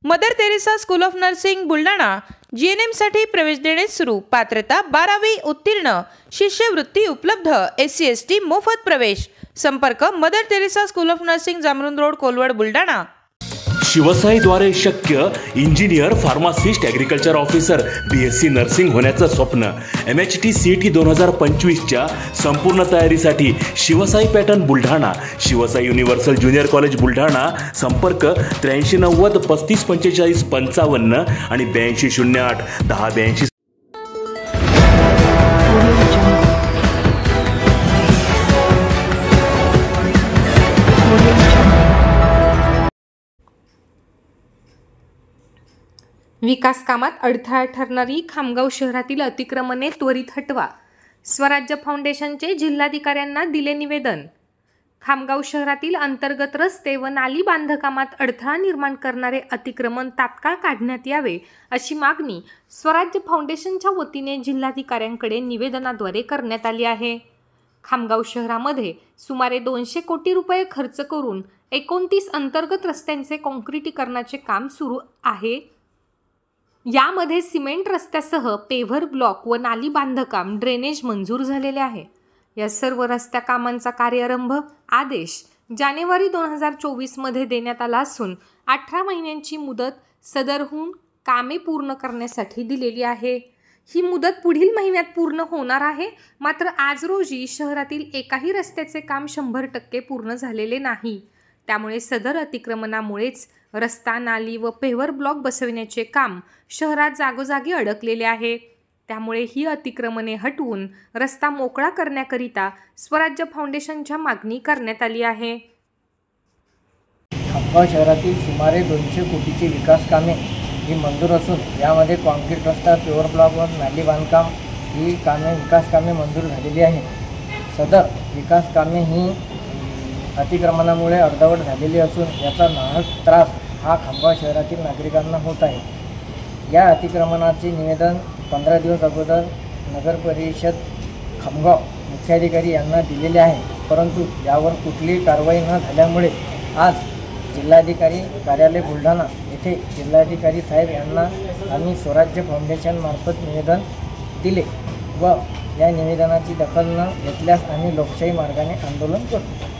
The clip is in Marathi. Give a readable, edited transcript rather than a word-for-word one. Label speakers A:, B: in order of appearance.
A: Mother Teresa school of nursing Buldhana GNM साठी प्रवेश देणे सुरू। पात्रता 12वी उत्तीर्ण, शिष्यवृत्ती उपलब्ध, SC ST मोफत प्रवेश। संपर्क Mother Teresa school of nursing, Jamrund road, Kolwad, Buldhana.
B: शिवसाईद्वारे शक्य engineer, pharmacist, agriculture officer, BSc nursing होण्याचं स्वप्न। MHT CET 2025च्या संपूर्ण तयारीसाठी Shivsai pattern Buldhana, Shivsai universal junior college Buldhana. संपर्क 8390 3545 55 आणि 8208 1082।
C: विकास कामात अडथळा ठरणारी खामगाव शहरातील अतिक्रमणे त्वरित हटवा। स्वराज्य फाउंडेशनचे जिल्हाधिकाऱ्यांना दिले निवेदन। खामगाव शहरातील अंतर्गत रस्ते व नाली बांधकामात अडथळा निर्माण करणारे अतिक्रमण तात्काळ काढण्यात यावे, अशी मागणी स्वराज्य फाउंडेशनच्या वतीने जिल्हाधिकाऱ्यांकडे निवेदनाद्वारे करण्यात आली आहे। खामगाव शहरामध्ये सुमारे 200 कोटी रुपये खर्च करून 29 अंतर्गत रस्त्यांचे काँक्रिटीकरणाचे काम सुरू आहे। यामध्ये सिमेंट रस्त्यासह पेव्हर ब्लॉक व नाली बांधकाम, ड्रेनेज मंजूर झालेले आहे। या सर्व रस्त्या कामांचा कार्यारंभ आदेश जानेवारी 2024 मध्ये देण्यात आला असून 18 महिन्यांची मुदत सदरहून कामे पूर्ण करण्यासाठी दिलेली आहे। ही मुदत पुढील महिन्यात पूर्ण होणार आहे। मात्र आज रोजी शहरातील एकाही रस्त्याचे काम 100% पूर्ण झालेले नाही। त्यामुळे सदर अतिक्रमणामुळेच रस्ता, नाली व पेव्हर ब्लॉक बसविण्याचे काम शहरात जागोजागी अडकलेले आहे। त्यामुळे ही अतिक्रमणे हटवून रस्ता मोकळा करण्याकरिता स्वराज्य फाउंडेशनच्या मागणी करण्यात आली आहे।
D: खामगाव शहरातील सुमारे 200 कोटीची विकास कामे ही मंजूर असून यामध्ये कॉन्क्रीट रस्ता, पेव्हर ब्लॉक व नाली बांधकाम ही विकास कामे मंजूर झालेली आहेत। सदर विकास कामे ही अतिक्रमणामुळे अर्धवट झालेली असून याचा नाहक त्रास हा खामगाव शहरातील नागरिकांना होत आहे। या अतिक्रमणाचे निवेदन 15 दिवस अगोदर नगर परिषद खामगाव मुख्याधिकारी यांना दिलेले आहे, परंतु यावर कुठलीही कारवाई न झाल्यामुळे आज जिल्हाधिकारी कार्यालय बुलढाणा येथे जिल्हाधिकारी साहेब यांना आम्ही स्वराज्य फाउंडेशनमार्फत निवेदन दिले व या निवेदनाची दखल न घेतल्यास आम्ही लोकशाही मार्गाने आंदोलन करतो।